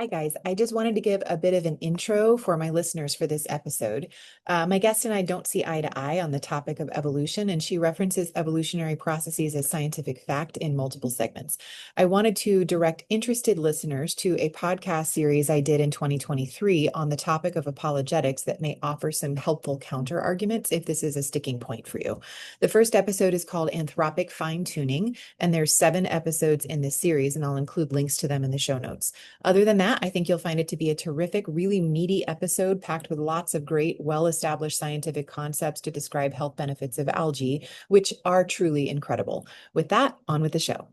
Hi, guys. I just wanted to give a bit of an intro for my listeners for this episode. My guest and I don't see eye to eye on the topic of evolution, and she references evolutionary processes as scientific fact in multiple segments. I wanted to direct interested listeners to a podcast series I did in 2023 on the topic of apologetics that may offer some helpful counter arguments if this is a sticking point for you. The first episode is called Anthropic Fine-Tuning, and there's 7 episodes in this series, and I'll include links to them in the show notes. Other than that, I think you'll find it to be a terrific, really meaty episode packed with lots of great, well-established scientific concepts to describe health benefits of algae, which are truly incredible. With that, on with the show.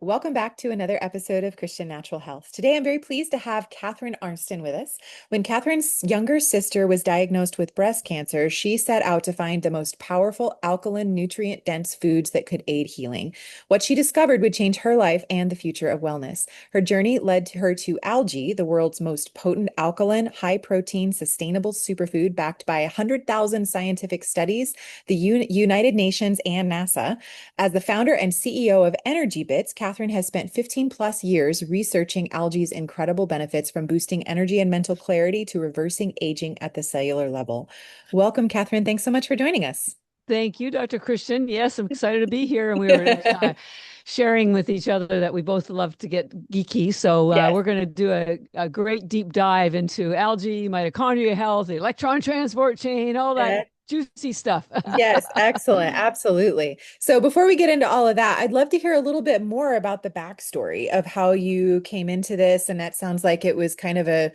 Welcome back to another episode of Christian Natural Health. Today, I'm very pleased to have Catharine Arnston with us. When Catharine's younger sister was diagnosed with breast cancer, she set out to find the most powerful alkaline, nutrient-dense foods that could aid healing. What she discovered would change her life and the future of wellness. Her journey led her to Algae, the world's most potent alkaline, high-protein, sustainable superfood backed by 100,000 scientific studies, the United Nations, and NASA. As the founder and CEO of ENERGYbits, Catharine has spent 15 plus years researching algae's incredible benefits from boosting energy and mental clarity to reversing aging at the cellular level. Welcome, Catharine. Thanks so much for joining us. Thank you, Dr. Christian. Yes, I'm excited to be here. And we were sharing with each other that we both love to get geeky. So Yes. we're going to do a great deep dive into algae, mitochondria health, the electron transport chain, all that juicy stuff. Yes, excellent. Absolutely. So before we get into all of that, I'd love to hear a little bit more about the backstory of how you came into this. And that sounds like it was kind of a,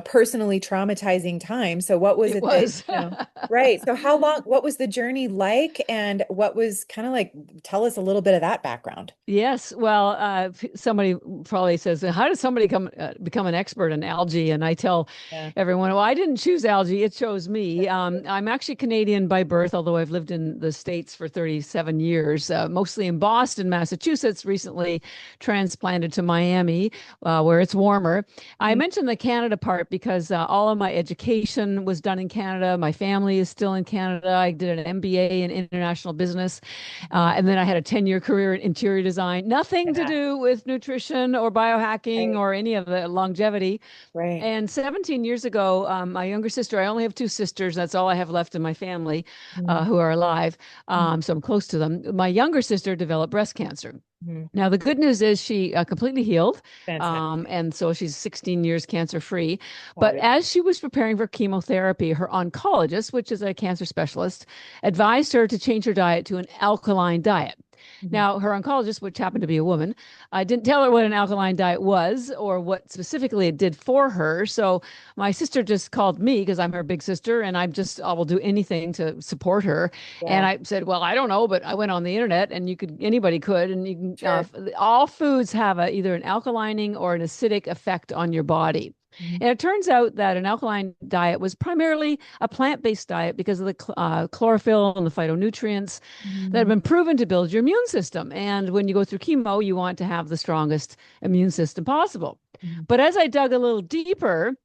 personally traumatizing time. So what was It it was. right. So what was the journey like? And what was kind of like, tell us a little bit of that background. Yes. Well, somebody probably says, how does somebody become an expert in algae? And I tell everyone, well, I didn't choose algae. It chose me. I'm actually Canadian by birth, although I've lived in the States for 37 years, mostly in Boston, Massachusetts, recently transplanted to Miami, where it's warmer. I mentioned the Canada part because all of my education was done in Canada. My family is still in Canada. I did an MBA in international business. And then I had a 10-year career in interior design, nothing to do with nutrition or biohacking or any of the longevity. Right. And 17 years ago, my younger sister, I only have 2 sisters. That's all I have left in my family who are alive. So I'm close to them. My younger sister developed breast cancer. Now, the good news is she completely healed. And so she's 16 years cancer free. But as she was preparing for chemotherapy, her oncologist, which is a cancer specialist, advised her to change her diet to an alkaline diet. Now, her oncologist, which happened to be a woman, didn't tell her what an alkaline diet was or what specifically it did for her. So my sister just called me because I'm her big sister and I will do anything to support her. And I said, well, I don't know, but I went on the internet and anybody could. And you can, all foods have either an alkalining or an acidic effect on your body. And it turns out that an alkaline diet was primarily a plant-based diet because of the chlorophyll and the phytonutrients that have been proven to build your immune system. And when you go through chemo, you want to have the strongest immune system possible. But as I dug a little deeper,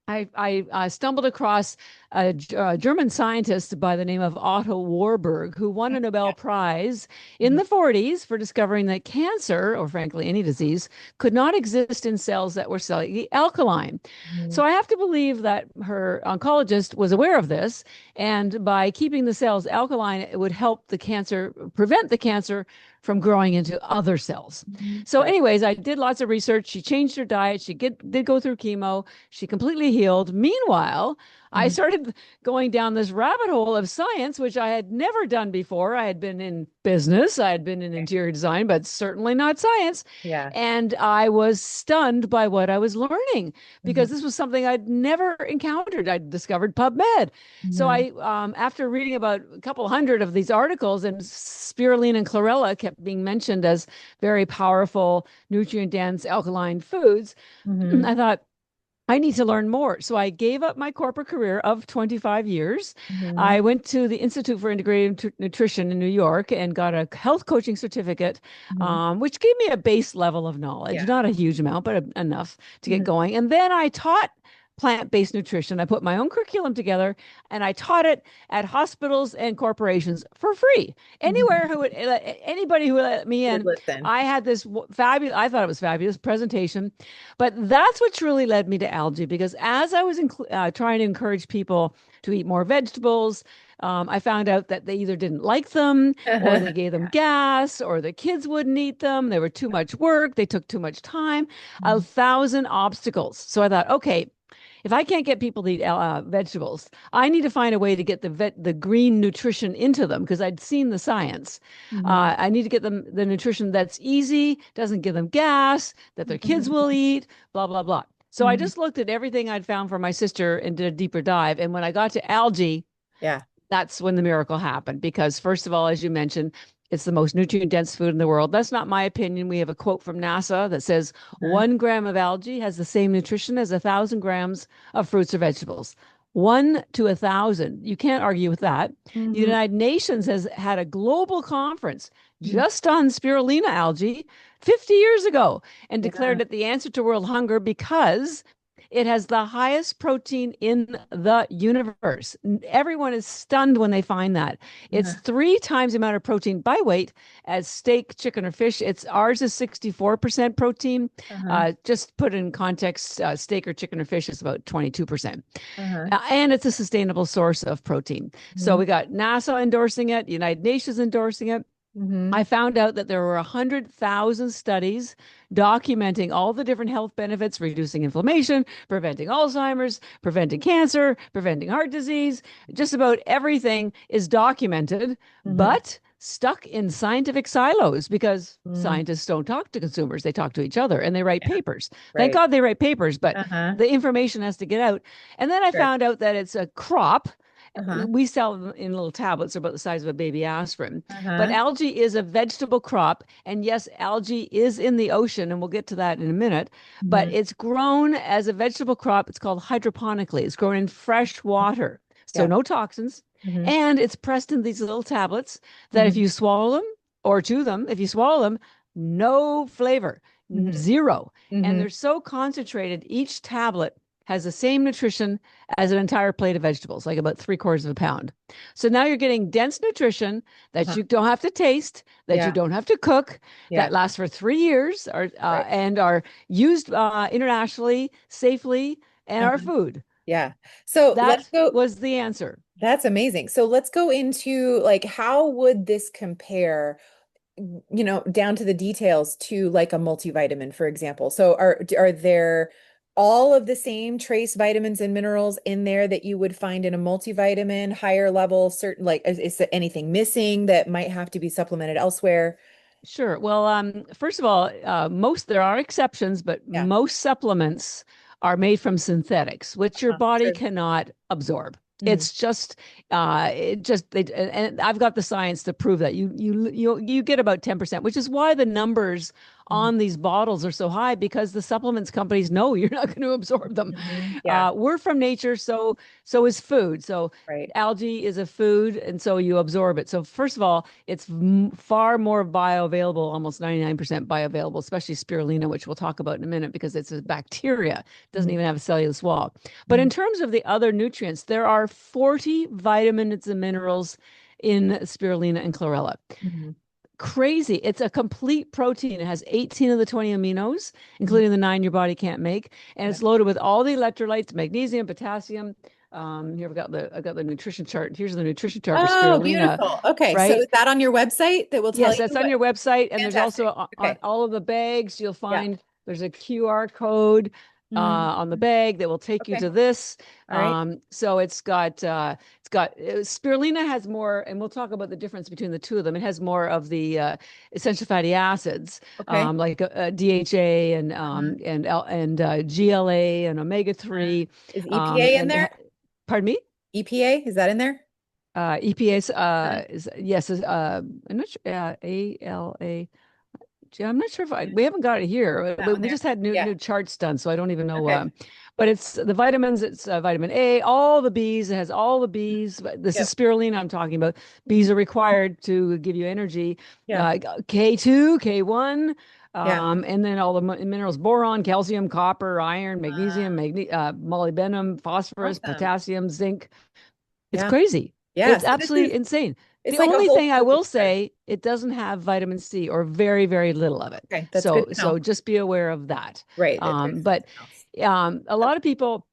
I stumbled across a German scientist by the name of Otto Warburg, who won a Nobel Prize in the 40s for discovering that cancer, or frankly, any disease, could not exist in cells that were cellularly alkaline. So I have to believe that her oncologist was aware of this. And by keeping the cells alkaline, it would help prevent the cancer from growing into other cells. So anyways, I did lots of research. She changed her diet. She did go through chemo. She completely healed. Meanwhile, I started going down this rabbit hole of science, which I had never done before. I had been in business, I had been in interior design, but certainly not science. And I was stunned by what I was learning because this was something I'd never encountered. I discovered PubMed. So I, after reading about a couple hundred of these articles, and spirulina and chlorella kept being mentioned as very powerful, nutrient-dense, alkaline foods, I thought, I need to learn more. So I gave up my corporate career of 25 years. I went to the Institute for Integrative Nutrition in New York and got a health coaching certificate, which gave me a base level of knowledge, not a huge amount, but enough to get going. And then I taught plant-based nutrition. I put my own curriculum together and I taught it at hospitals and corporations for free. Anybody who would let me in, Listen. I had this fabulous, I thought it was fabulous presentation. But that's what's really led me to algae, because as I was trying to encourage people to eat more vegetables, I found out that they either didn't like them, or they gave them gas, or the kids wouldn't eat them. They were too much work. They took too much time, 1,000 obstacles. So I thought, okay, if I can't get people to eat vegetables, I need to find a way to get the green nutrition into them, because I'd seen the science. I need to get them the nutrition that's easy, doesn't give them gas, that their kids will eat, blah, blah, blah. So I just looked at everything I'd found for my sister and did a deeper dive. And when I got to algae, that's when the miracle happened. Because first of all, as you mentioned, it's the most nutrient-dense food in the world. That's not my opinion. We have a quote from NASA that says 1 gram of algae has the same nutrition as 1,000 grams of fruits or vegetables. 1 to 1,000. You can't argue with that. The United Nations has had a global conference just on spirulina algae 50 years ago and declared it the answer to world hunger, because it has the highest protein in the universe. Everyone is stunned when they find that. It's 3 times the amount of protein by weight as steak, chicken, or fish. Ours is 64% protein. Just put in context, steak or chicken or fish is about 22%. And it's a sustainable source of protein. So we got NASA endorsing it, United Nations endorsing it. I found out that there were 100,000 studies documenting all the different health benefits, reducing inflammation, preventing Alzheimer's, preventing cancer, preventing heart disease. Just about everything is documented, but stuck in scientific silos, because scientists don't talk to consumers. They talk to each other and they write papers. Thank God they write papers, but the information has to get out. And then I found out that it's a crop. We sell them in little tablets about the size of a baby aspirin. But algae is a vegetable crop. And yes, algae is in the ocean, and we'll get to that in a minute. But it's grown as a vegetable crop. It's called hydroponically. It's grown in fresh water. So no toxins. And it's pressed in these little tablets that if you swallow them or chew them, if you swallow them, no flavor, 0. And they're so concentrated, each tablet has the same nutrition as an entire plate of vegetables, like about 3/4 of a pound. So now you're getting dense nutrition that you don't have to taste, that you don't have to cook, that lasts for 3 years, and are used internationally, safely, and are food. So that was the answer. That's amazing. So let's go into, like, how would this compare, down to the details, to like a multivitamin, for example? So are there all of the same trace vitamins and minerals in there that you would find in a multivitamin, higher level, certain, like, is there anything missing that might have to be supplemented elsewhere? Sure. Well, first of all, there are exceptions, but most supplements are made from synthetics, which your body cannot absorb. It's just, and I've got the science to prove that you get about 10%, which is why the numbers on these bottles are so high, because the supplements companies know you're not going to absorb them. We're from nature, so is food. So algae is a food, and so you absorb it. So first of all, it's far more bioavailable, almost 99% bioavailable, especially spirulina, which we'll talk about in a minute, because it's a bacteria. It doesn't even have a cellulose wall. But in terms of the other nutrients, there are 40 vitamins and minerals in spirulina and chlorella. Crazy. It's a complete protein. It has 18 of the 20 aminos, including the 9 your body can't make. And it's loaded with all the electrolytes, magnesium, potassium. Here I've got the nutrition chart. Here's the nutrition chart for spirulina. Beautiful. Okay. Right? So is that on your website that will tell you? Yes, that's on your website. And there's also on all of the bags, you'll find there's a QR code on the bag that will take you to this. So it's got spirulina has more, and we'll talk about the difference between the two of them. It has more of the essential fatty acids, like DHA and GLA and omega-3. Is EPA in there? Pardon me? EPA, is that in there? EPA I'm not sure, ALA. I'm not sure if we haven't got it here. We just had new charts done, so I don't even know. But it's the vitamins. It's vitamin A, all the Bs. It has all the Bs. This is spirulina I'm talking about. Bs are required to give you energy. K2, K1, Yeah. And then all the minerals: boron, calcium, copper, iron, magnesium, Wow. molybdenum, phosphorus, Awesome. potassium, zinc. It's Yeah. crazy. Yeah. It's So absolutely insane. it's The like a only whole thing I food will source. say, it doesn't have vitamin C, or very, very little of it. Okay. That's good So, to know. so just be aware of that. Right. That there's But something else. a lot of people,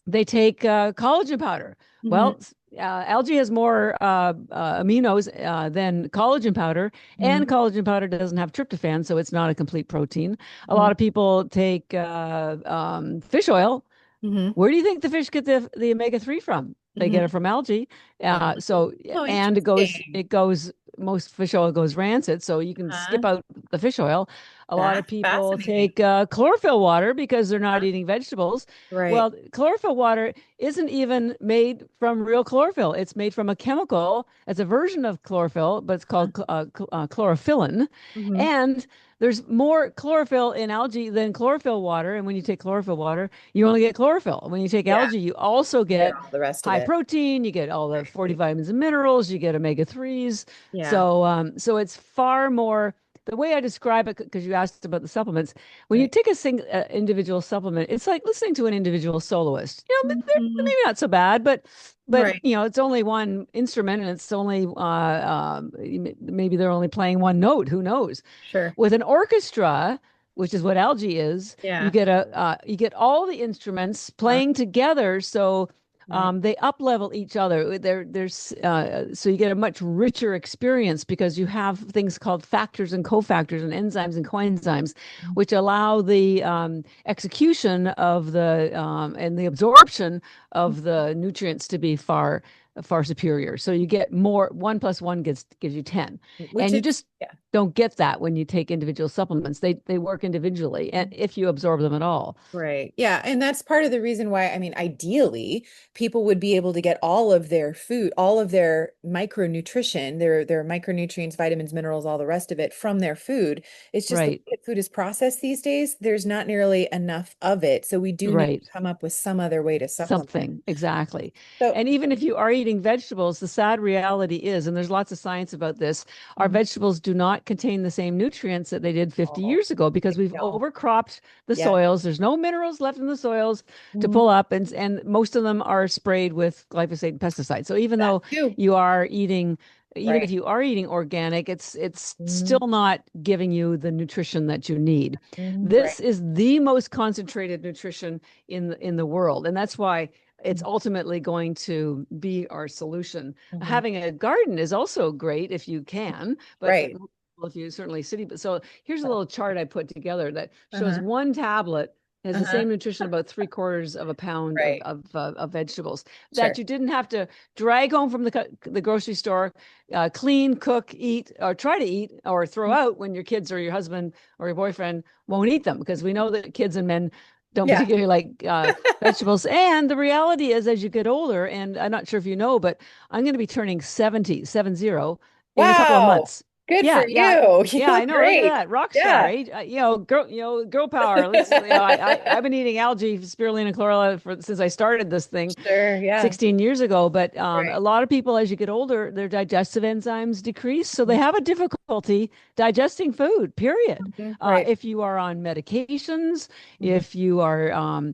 they take collagen powder. Hmm. Well, algae has more aminos than collagen powder, and Hmm. collagen powder doesn't have tryptophan, so it's not a complete protein. A Hmm. lot of people take fish oil. Hmm. Where do you think the fish get the omega-3 from? They get it Hmm. from algae. Oh, So, oh, and interesting. it goes, most fish oil goes rancid, so you can Huh? skip out the fish oil. A lot of That's people fascinating. take chlorophyll water because they're not Huh? eating vegetables. Right. Well, chlorophyll water isn't even made from real chlorophyll. It's made from a chemical. It's a version of chlorophyll, but it's called chlorophyllin. Mm-hmm. And there's more chlorophyll in algae than chlorophyll water. And when you take chlorophyll water, you only get chlorophyll. When you take Yeah. algae, you also You get get all the rest of high it. protein, you get all the 40 Right. vitamins and minerals, you get omega-3s. Yeah. So it's far more, the way I describe it, because you asked about the supplements, when you Right. take a individual supplement, it's like listening to an individual soloist. They're Hmm. maybe not so bad, but Right. it's only one instrument, and it's only maybe they're only playing one note. Who knows? Sure. With an orchestra, which is what algae is, Yeah. you get all the instruments Uh, playing together, so right. they up level each other. There's so you get a much richer experience because you have things called factors and cofactors and enzymes and coenzymes, which allow the execution of the and the absorption of the nutrients to be far superior. So you get more. One plus one gives you 10, Which and you is, just yeah. don't get that when you take individual supplements. They work individually, and if you absorb them at all. Right. Yeah. And that's part of the reason why, I mean, ideally, people would be able to get all of their food, all of their micronutrition, their micronutrients, vitamins, minerals, all the rest of it from their food. It's just the Right, way that food is processed these days, there's not nearly enough of it. So we do need to right. come up with some other way to supplement. Something, exactly. So, And even if you are eating vegetables, the sad reality is, and there's lots of science about this, our mhm. vegetables do not contain the same nutrients that they did 50 Oh, years ago because they we've don't. overcropped the Yeah. soils. There's no minerals left in the soils to Mhm. pull up, and most of them are sprayed with glyphosate and pesticides. So That too. even if Right. you are eating organic, it's Mhm. still not giving you the nutrition that you need. Mhm. Right. This is the most concentrated nutrition in the world, and that's why it's ultimately going to be our solution. Mhm. Having a garden is also great if you can, but Right. if you certainly city. But so here's a little chart I put together that shows Uh-huh. one tablet has the Uh-huh. same nutrition, about 3/4 of a pound Right. of vegetables that Sure. you didn't have to drag home from the grocery store, clean, cook, eat, or try to eat, or throw out when your kids or your husband or your boyfriend won't eat them, because we know that kids and men don't Yeah. particularly like vegetables. And the reality is, as you get older, and I'm not sure if you know, but I'm going to be turning 70 in a couple of Wow. months. Good for Yeah, yeah, you. You yeah. I look know. Look at great. that, rock star, Yeah. eh? Girl power. Let's. I've been eating algae, spirulina, and chlorella since I started this thing Sure. Yeah. 16 years ago. But a Right. lot of people, as you get older, their digestive enzymes decrease. So they Mhm. have a difficulty digesting food, period. Mhm. Right. If you are on medications, Mhm. if you are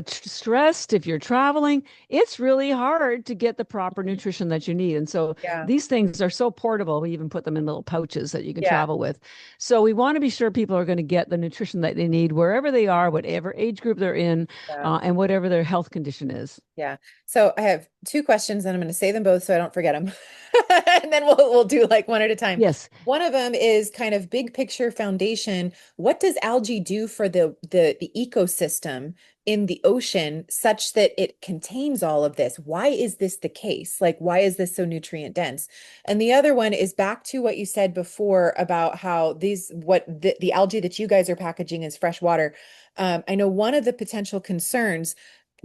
stressed, if you're traveling, it's really hard to get the proper nutrition that you need. And so Yeah. these things are so portable. We even put them in little pouches that you can Yeah. travel with. So we want to be sure people are going to get the nutrition that they need wherever they are, whatever age group they're in, Yeah. and whatever their health condition is. Yeah. So I have two questions and I'm going to say them both so I don't forget them. And then we'll do like one at a time. Yes. One of them is kind of big picture foundation. What does algae do for the ecosystem in the ocean such that it contains all of this? Why is this the case? Like, why is this so nutrient dense? And the other one is back to what you said before about how the algae that you guys are packaging is fresh water. I know one of the potential concerns,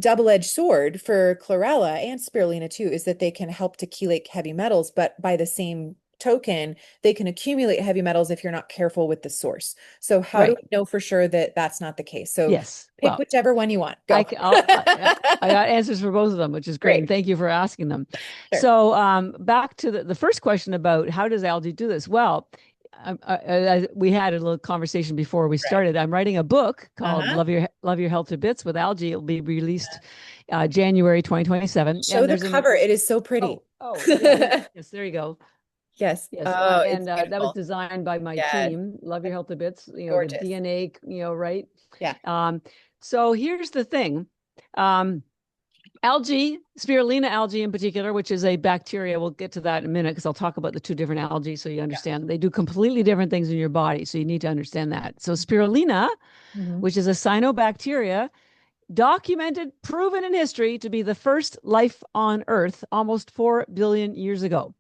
double-edged sword for chlorella and spirulina too, is that they can help to chelate heavy metals, but by the same token, they can accumulate heavy metals if you're not careful with the source. So how do Right. we know for sure that that's not the case? So Yes. pick Well, whichever one you want. I, Go. I got answers for both of them, which is great. And Great. thank you for asking them. Sure. So, back to the first question about how does algae do this? Well, we had a little conversation before we started. I'm writing a book called Love Your Health to Bits with Algae. It'll be released January 2027. Show the cover. It is so pretty. Yeah. Yes, there you go. Yes. Yes. Oh, And it's that was beautiful. designed by my Yeah. team. Love Your Health to Bits, you know, Gorgeous. the DNA, you know, right? Yeah. So here's the thing. Algae, spirulina algae in particular, which is a bacteria. We'll get to that in a minute because I'll talk about the two different algae so you understand. They do completely different things in your body. So you need to understand that. So spirulina, which is a cyanobacteria, documented, proven in history to be the first life on Earth almost 4 billion years ago.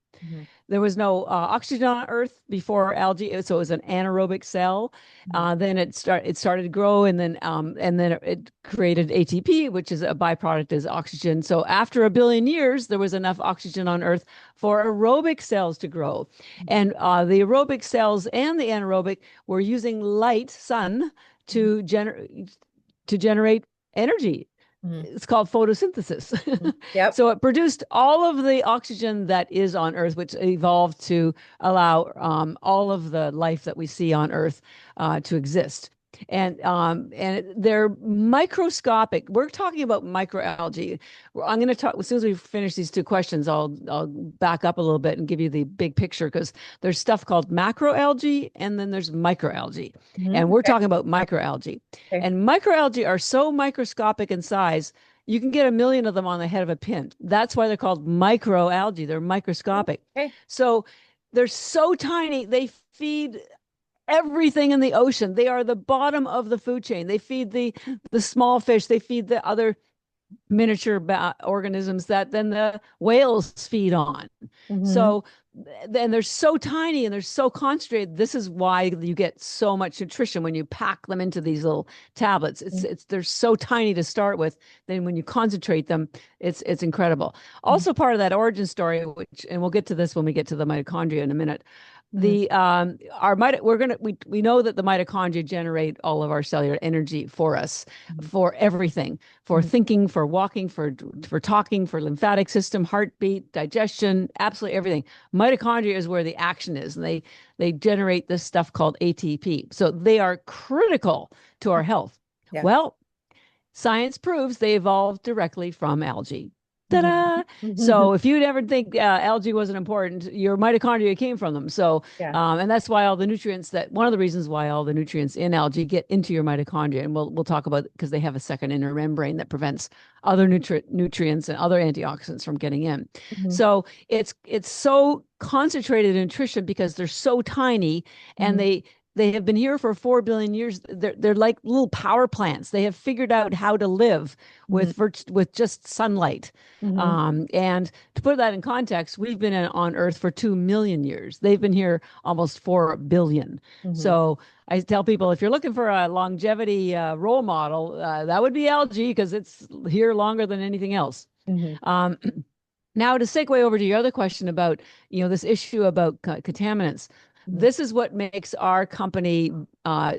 There was no oxygen on Earth before algae, so it was an anaerobic cell. Then it started to grow, and then it created ATP, which is a byproduct is oxygen. So after 1 billion years, there was enough oxygen on Earth for aerobic cells to grow, and the aerobic cells and the anaerobic were using light, sun, to generate energy. It's called photosynthesis. Yep. So it produced all of the oxygen that is on Earth, which evolved to allow all of the life that we see on Earth to exist. And they're microscopic. We're talking about microalgae. I'm going to talk as soon as we finish these two questions. I'll back up a little bit and give you the big picture because there's stuff called macroalgae and then there's microalgae, and we're talking about microalgae. And microalgae are so microscopic in size, you can get 1 million of them on the head of a pin. That's why they're called microalgae. They're microscopic. So they're so tiny. They feed everything in the ocean. They are the bottom of the food chain. They feed the small fish. They feed the other miniature organisms that then the whales feed on. So then they're so tiny and they're so concentrated. This is why you get so much nutrition when you pack them into these little tablets. They're so tiny to start with. Then when you concentrate them, it's incredible. Also part of that origin story, and we'll get to this when we get to the mitochondria in a minute. We know that the mitochondria generate all of our cellular energy for us, for everything, for thinking, for walking, for talking, for lymphatic system, heartbeat, digestion, absolutely everything. Mitochondria is where the action is, and they generate this stuff called ATP. So they are critical to our health. Well, science proves they evolved directly from algae. Ta-da! So if you'd ever think algae wasn't important, your mitochondria came from them. So, and that's why all the nutrients one of the reasons why all the nutrients in algae get into your mitochondria. And we'll talk about because they have a second inner membrane that prevents other nutrients and other antioxidants from getting in. So it's so concentrated in nutrition because they're so tiny and they have been here for 4 billion years. They're like little power plants. They have figured out how to live with just sunlight. And to put that in context, we've been on Earth for 2 million years. They've been here almost 4 billion. So I tell people, if you're looking for a longevity role model, that would be algae because it's here longer than anything else. Now, to segue over to your other question about, this issue about contaminants. This is what makes our company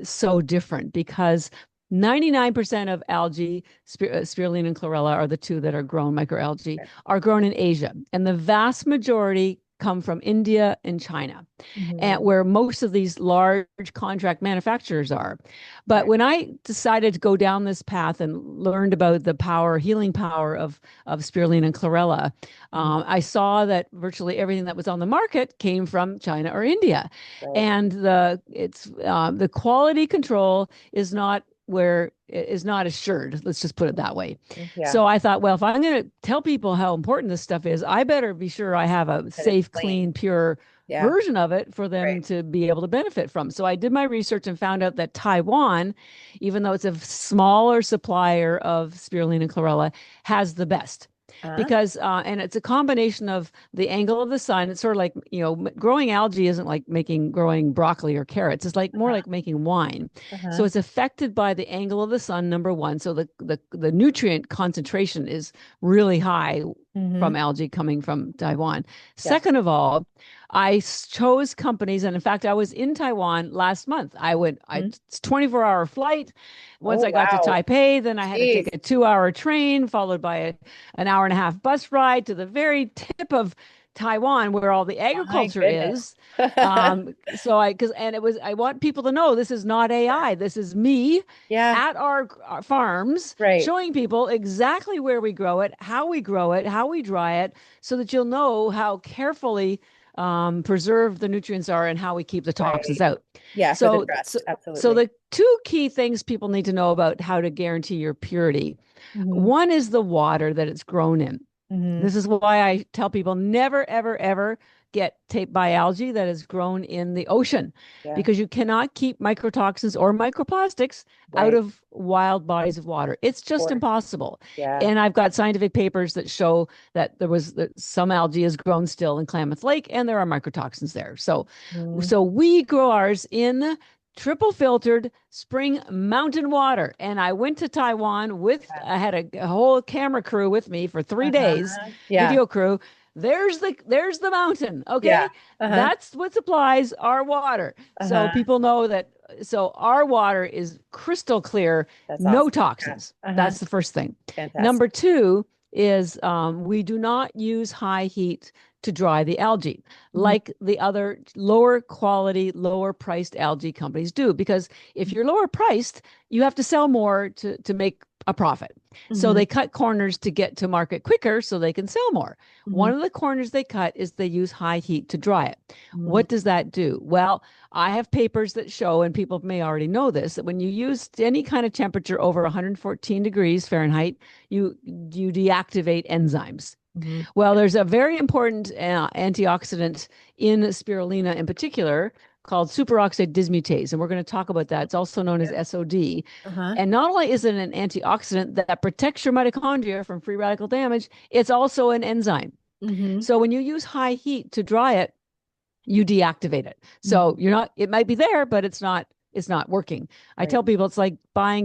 so different because 99% of algae, spirulina and chlorella are the two that are grown, microalgae, are grown in Asia. And the vast majority come from India and China, and where most of these large contract manufacturers are. But when I decided to go down this path and learned about the healing power of spirulina and chlorella, I saw that virtually everything that was on the market came from China or India. And the quality control is not assured. Let's just put it that way. So I thought, well, if I'm going to tell people how important this stuff is, I better be sure I have a safe, clean, pure version of it for them to be able to benefit from. So I did my research and found out that Taiwan, even though it's a smaller supplier of spirulina and chlorella, has the best. Because and it's a combination of the angle of the sun. It's sort of like, growing algae isn't like growing broccoli or carrots. It's like more like making wine. So it's affected by the angle of the sun, number one. So the nutrient concentration is really high from algae coming from Taiwan. Second of all, I chose companies, and in fact, I was in Taiwan last month. It's 24-hour flight. Once I got to Taipei, then I had to take a 2-hour train, followed by an hour and a half bus ride to the very tip of Taiwan, where all the My agriculture goodness. is. I want people to know this is not AI. This is me Yeah, at our farms right. showing people exactly where we grow it, how we grow it, how we dry it, so that you'll know how carefully preserved the nutrients are and how we keep the toxins Right. out. Yeah, for the So, so, trust. so Absolutely. the two key things people need to know about how to guarantee your purity. Hmm. One is the water that it's grown in. Hmm. This is why I tell people never, ever, ever get taped by algae that is grown in the ocean, Yeah, because you cannot keep microtoxins or microplastics out right. of wild bodies of water. It's Of just course. impossible. Yeah. And I've got scientific papers that show that some algae is grown still in Klamath Lake, and there are microtoxins there. So, Mm. so we grow ours in triple filtered spring mountain water. And I went to Taiwan Yeah. I had a whole camera crew with me for 3 days, Yeah. video crew. There's the mountain. Yeah. Okay. Uh-huh. That's what supplies our water. So Uh-huh. people know that. So our water is crystal clear, That's no awesome. Yeah. toxins. Uh-huh. That's the first thing. Fantastic. Number two is we do not use high heat to dry the algae Mhm. like the other lower quality, lower priced algae companies do. Because if you're lower priced, you have to sell more to make a profit. So Mhm. they cut corners to get to market quicker so they can sell more. Mhm. One of the corners they cut is they use high heat to dry it. Mhm. What does that do? Well, I have papers that show, and people may already know this, that when you use any kind of temperature over 114 degrees Fahrenheit, you deactivate enzymes. Mhm. Well, there's a very important antioxidant in spirulina in particular called superoxide dismutase, and we're going to talk about that. It's also known as Yeah. SOD. Uh-huh. And not only is it an antioxidant that protects your mitochondria from free radical damage, it's also an enzyme. Mhm. So when you use high heat to dry it, you deactivate it. So Mhm. you're not, it might be there, but it's not working. I Right. tell people it's like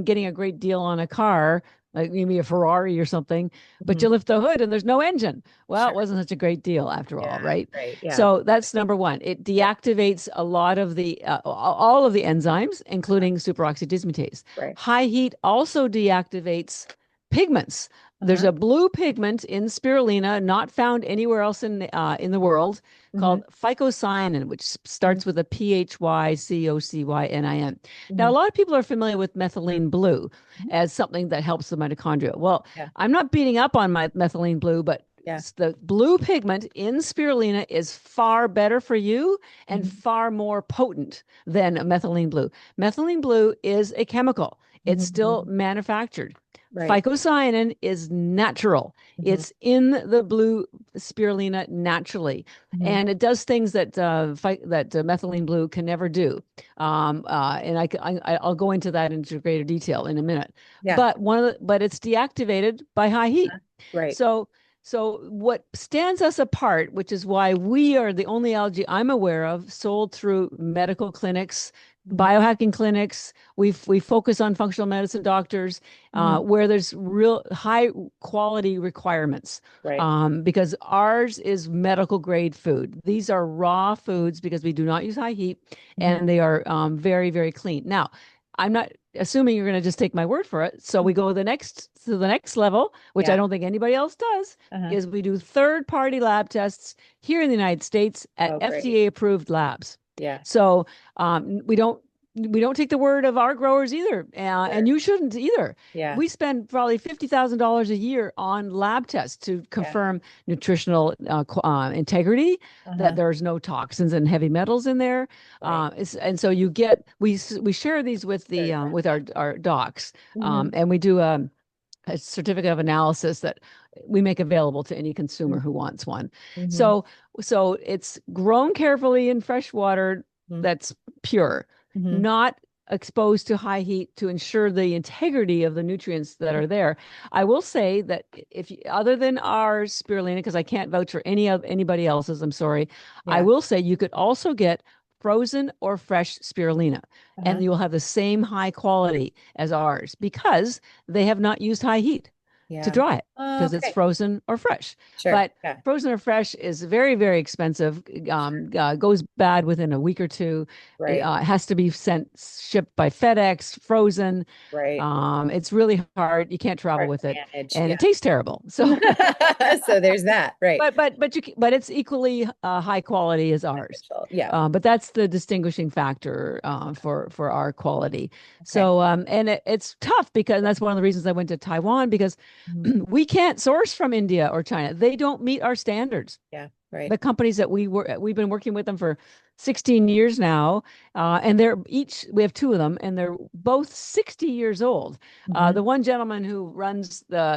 getting a great deal on a car, like maybe a Ferrari or something, but Mhm. you lift the hood and there's no engine. Well, it Sure. wasn't such a great deal after all, Yeah. right? Right. Yeah. So that's number one. It Yeah. deactivates a lot of all of the enzymes, including superoxide dismutase. Right. High heat also deactivates pigments. There's Uh-huh. a blue pigment in spirulina not found anywhere else in the world Mhm. called phycocyanin, which Mhm. starts with a PHYCOCYNIN. Now, a Mhm. lot of people are familiar with methylene blue Mhm. as something that helps the mitochondria. Well, Yeah. I'm not beating up on my methylene blue, but Yeah. the blue pigment in spirulina is far better for you and Mhm. far more potent than methylene blue. Methylene blue is a chemical. It's still Mhm. manufactured. Right. Phycocyanin is natural. Mhm. It's in the blue spirulina naturally, Mhm. and it does things that methylene blue can never do. And I'll go into that into greater detail in a minute. Yeah. But it's deactivated by high heat. Uh-huh. Right. So what stands us apart, which is why we are the only algae I'm aware of sold through medical clinics, Mhm. biohacking clinics. We focus on functional medicine doctors Mhm. where there's real high quality requirements, Right. because ours is medical grade food. These are raw foods because we do not use high heat, Mhm. and they are very, very clean. Now, I'm not assuming you're going to just take my word for it. So we go to the next level, which I Yeah. don't think anybody else does, Uh-huh. is we do third party lab tests here in the United States at Oh, great. FDA approved labs. Yeah. So we don't take the word of our growers either, Sure. and you shouldn't either. Yeah. We spend probably $50,000 a year on lab tests to Yeah. confirm nutritional integrity, that Uh-huh. there's no toxins and heavy metals in there. Right. And so we share these with Very with our fantastic. docs, Mhm. and we do a certificate of analysis that we make available to any consumer who wants one. Mhm. So it's grown carefully in fresh water Mhm. that's pure, Mhm. not exposed to high heat to ensure the integrity of the nutrients that are there. I will say that if other than our spirulina, because I can't vouch for anybody else's, I'm sorry, I Yeah. will say you could also get frozen or fresh spirulina, Uh-huh. and you will have the same high quality as ours because they have not used high heat. to Yeah. dry it Oh, because it's okay. frozen or fresh. Sure. But Yeah. frozen or fresh is very, very expensive. Goes bad within a week or two. It Right. has to be shipped by FedEx, frozen. Right. It's really hard. You can't travel Hard with it, to manage. and Yeah. it tastes terrible. So, So there's that. Right. but it's equally high quality as ours. Beneficial. Yeah. But that's the distinguishing factor for our quality. Okay. So and it's tough because and that's one of the reasons I went to Taiwan because Mhm. we can't source from India or China. They don't meet our standards. Yeah. Right. The companies that we've been working with them for 16 years now, and we have two of them, and they're both 60 years old. Hmm. The one gentleman who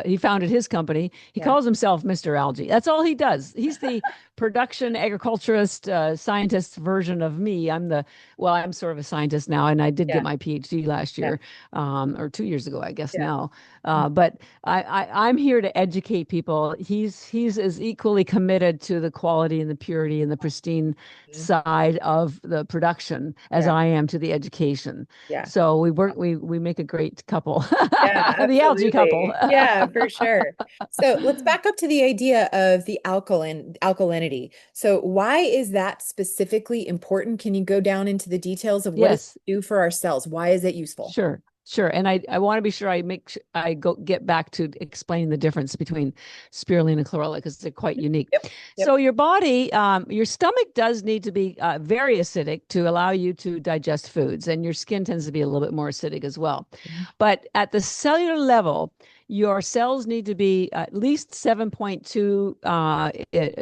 he founded his company. He Yeah. calls himself Mr. Algae. That's all he does. He's the production agriculturist, scientist version of me. I'm sort of a scientist now, and I did get Yeah. my PhD last Yeah. year, or 2 years ago, I guess Yeah. now. But I'm here to educate people. He's as equally committed to the quality and the purity and the pristine Mhm. side of the production as Yeah. I am to the education. Yeah. So we make a great couple, Yeah, the algae couple. absolutely. Yeah, for sure. So let's back up to the idea of the alkalinity. So why is that specifically important? Can you go down into the details of what does Yes, it do for our cells? Why is it useful? sure. Sure. And I want to be sure I get back to explaining the difference between spirulina and chlorella because they're quite unique. Yep. Yep. So your body, your stomach does need to be very acidic to allow you to digest foods, and your skin tends to be a little bit more acidic as well. Mhm. But at the cellular level, your cells need to be at least 7.2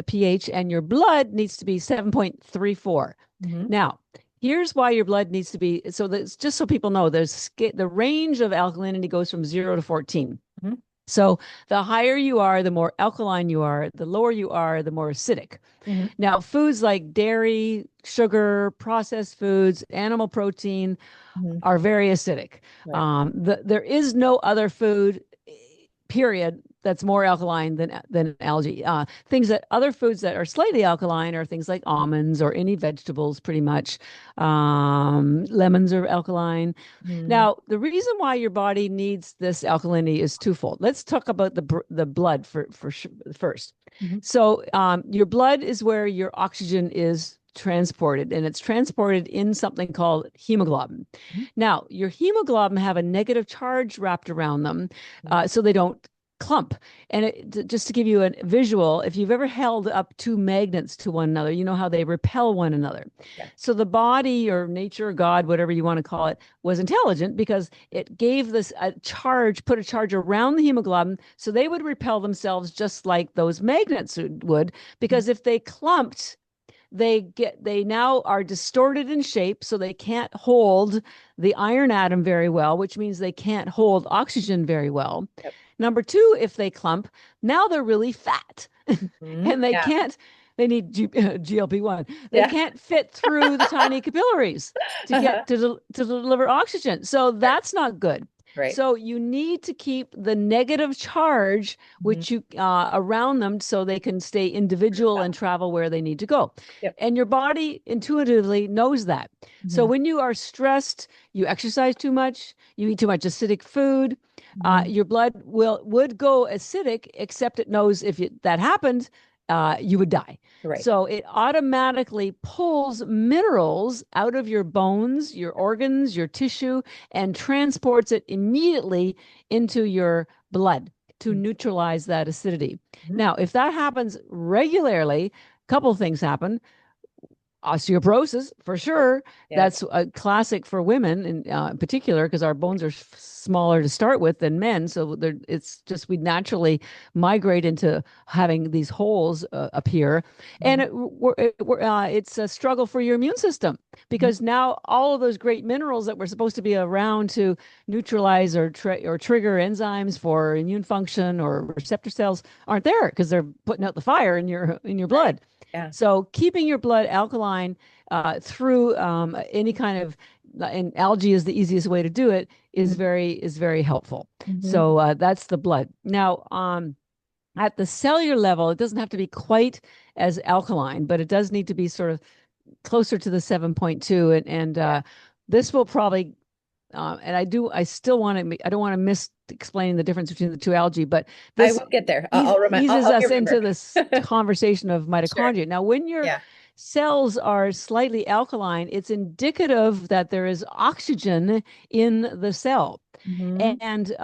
pH, and your blood needs to be 7.34. Mhm. Now, here's why your blood needs to be so that's just so people know the range of alkalinity goes from 0 to 14. Mhm. So the higher you are, the more alkaline you are, the lower you are, the more acidic. Mhm. Now, foods like dairy, sugar, processed foods, animal protein Mhm. are very acidic. Right. There is no other food, period, that's more alkaline than algae. Other foods that are slightly alkaline are things like almonds or any vegetables, pretty much. Lemons are alkaline. Mhm. Now, the reason why your body needs this alkalinity is twofold. Let's talk about the blood first. Mhm. So, your blood is where your oxygen is transported, and it's transported in something called hemoglobin. Mhm. Now, your hemoglobin have a negative charge wrapped around them, Mhm. so they don't clump. And just to give you a visual, if you've ever held up two magnets to one another, you know how they repel one another. Yeah. So the body or nature or God, whatever you want to call it, was intelligent because it gave this a charge, put a charge around the hemoglobin so they would repel themselves just like those magnets would. Mhm. Because if they clumped, they now are distorted in shape, so they can't hold the iron atom very well, which means they can't hold oxygen very well. Yep. Number two, if they clump, now they're really fat Mhm. and they Yeah. can't, they need GLP-1. They Yeah. can't fit through the tiny capillaries to Uh-huh. get to deliver oxygen. So Right. that's not good. Right. So you need to keep the negative charge Mhm. which you around them so they can stay individual and travel where they need to go. Yep. And your body intuitively knows that. So Mhm. when you are stressed, you exercise too much, you eat too much acidic food, Mhm. your blood would go acidic, except it knows if that happened, you would die. Right. So it automatically pulls minerals out of your bones, your organs, your tissue, and transports it immediately into your blood to Mhm. neutralize that acidity. Mhm. Now, if that happens regularly, a couple of things happen. Osteoporosis, for Right. sure. Yep. That's a classic for women in particular because our bones are smaller to start with than men. So it's just we naturally migrate into having these holes appear. And Mhm. it's a struggle for your immune system Mhm. because now all of those great minerals that were supposed to be around to neutralize or trigger enzymes for immune function or receptor cells aren't there because they're putting out the fire in your Right. blood. Yeah. So keeping your blood alkaline through any kind of and algae is the easiest way to do it Mhm. is very helpful. Mhm. So that's the blood. Now, at the cellular level, it doesn't have to be quite as alkaline, but it does need to be sort of closer to the 7.2. And Yeah. this will probably and I still want to, I don't want to miss explaining the difference between the two algae, but I this will get there. I'll remind. eases I'll help us you into remember. this conversation of Sure. mitochondria. Now, when your Yeah. cells are slightly alkaline, it's indicative that there is oxygen in the cell. Mm-hmm. And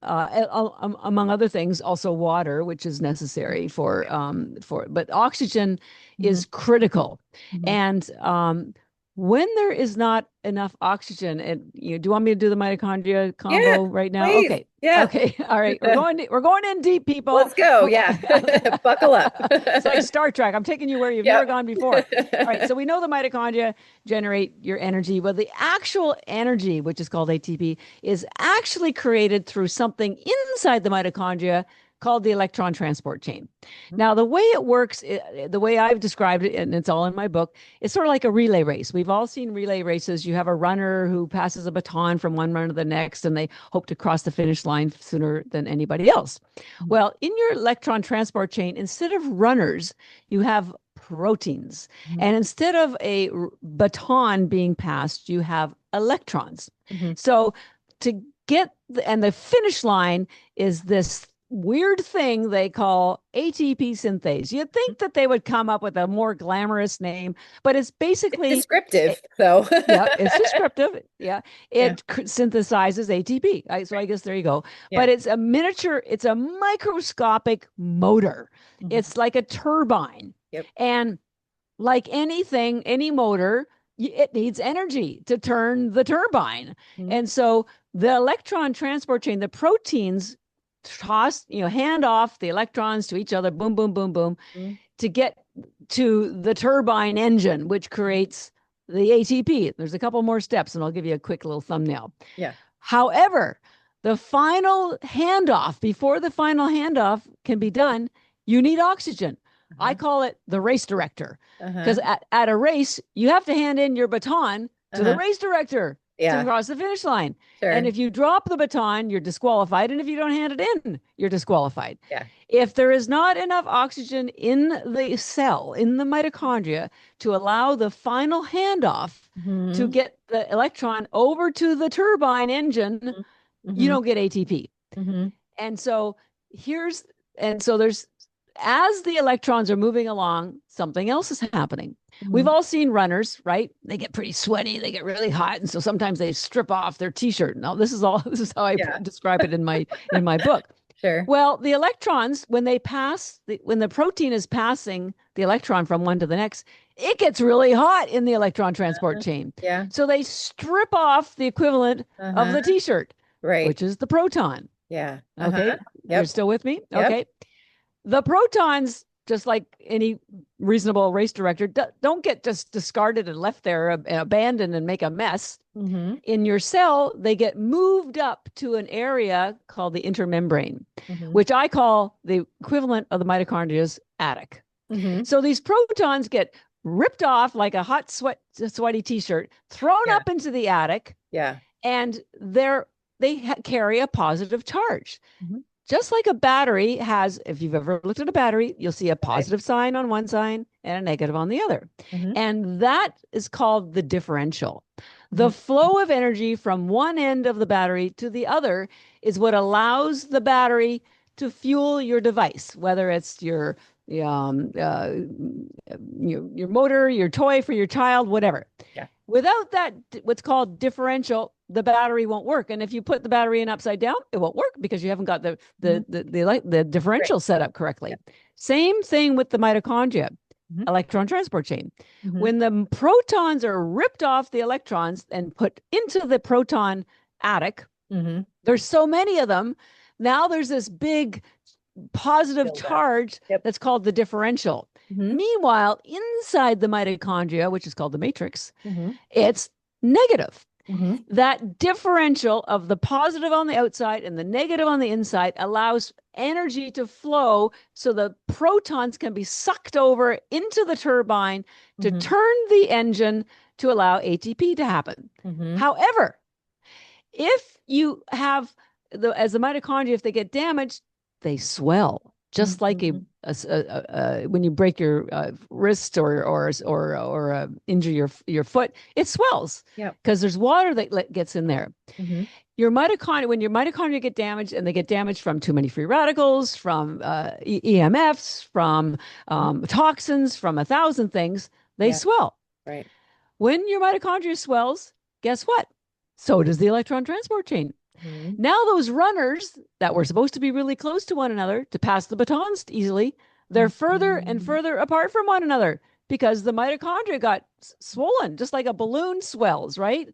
among other things, also water, which is necessary but oxygen Mm-hmm. is critical. Mm-hmm. And when there is not enough oxygen, and do you want me to do the mitochondria Yeah, combo right now? please. Okay. Yeah. Okay. All right. We're going in deep, people. Let's go. Okay. Yeah. Buckle up. It's like Star Trek. I'm taking you where you've never Yep. gone before. All right. So we know the mitochondria generate your energy, but the actual energy, which is called ATP, is actually created through something inside the mitochondria called the electron transport chain. Now, the way it works, the way I've described it, and it's all in my book, it's sort of like a relay race. We've all seen relay races. You have a runner who passes a baton from one runner to the next, and they hope to cross the finish line sooner than anybody else. Well, in your electron transport chain, instead of runners, you have proteins. And instead of a baton being passed, you have electrons. Mm-hmm. So to get, and the finish line is this weird thing they call ATP synthase. You'd think that they would come up with a more glamorous name, but it's basically descriptive, though. yeah, it's descriptive. Yeah, Yeah. it synthesizes ATP. So I guess there you go. Yeah. But it's a miniature, it's a microscopic motor. Mhm. It's like a turbine. Yep. And like anything, any motor, it needs energy to turn the turbine. Mhm. And so the electron transport chain, the proteins hand off the electrons to each other, boom, boom, boom, boom, to get to the turbine engine, which creates the ATP. There's a couple more steps, and I'll give you a quick little thumbnail. Yeah. However, the final handoff, before the final handoff can be done, you need oxygen. I call it the race director, because at a race, you have to hand in your baton to the race director to cross the finish line. Sure. And if you drop the baton, you're disqualified. And if you don't hand it in, you're disqualified. Yeah. If there is not enough oxygen in the cell, in the mitochondria, to allow the final handoff to get the electron over to the turbine engine, you don't get ATP. And so there's, as the electrons are moving along, something else is happening. We've all seen runners, right? They get pretty sweaty, they get really hot, and so sometimes they strip off their t-shirt. Now, this is how I describe it in my book. Sure. Well, the electrons, when they pass, when the protein is passing the electron from one to the next, it gets really hot in the electron transport chain. Yeah. So they strip off the equivalent of the t-shirt, right, which is the proton. Yeah. Okay. Yep. You're still with me? Yep. Okay. The protons, just like any reasonable race director, don't get just discarded and left there, abandoned and make a mess. In your cell, they get moved up to an area called the intermembrane, which I call the equivalent of the mitochondria's attic. So these protons get ripped off like a hot, sweaty t-shirt, thrown up into the attic. Yeah. And they carry a positive charge. Just like a battery has, if you've ever looked at a battery, you'll see a positive sign on one side and a negative on the other. And that is called the differential. The flow of energy from one end of the battery to the other is what allows the battery to fuel your device, whether it's your motor, your toy for your child, whatever. Yeah. Without that, what's called differential, the battery won't work. And if you put the battery in upside down, it won't work because you haven't got the differential set up correctly. Yeah. Same thing with the mitochondria, electron transport chain. When the protons are ripped off the electrons and put into the proton attic, there's so many of them. Now there's this big positive charge that's called the differential. Meanwhile, inside the mitochondria, which is called the matrix, it's negative. That differential of the positive on the outside and the negative on the inside allows energy to flow so the protons can be sucked over into the turbine to turn the engine to allow ATP to happen. However, if you have as the mitochondria, if they get damaged, they swell. just like when you break your wrist or injure your foot, it swells Yeah. because there's water that gets in there. Mm-hmm. When your mitochondria get damaged, and they get damaged from too many free radicals, from EMFs, from toxins, from 1,000 things, they Yeah. swell. Right. When your mitochondria swells, guess what? So does the electron transport chain. Mm-hmm. Now those runners that were supposed to be really close to one another to pass the batons easily, they're further and further apart from one another because the mitochondria got swollen, just like a balloon swells, right?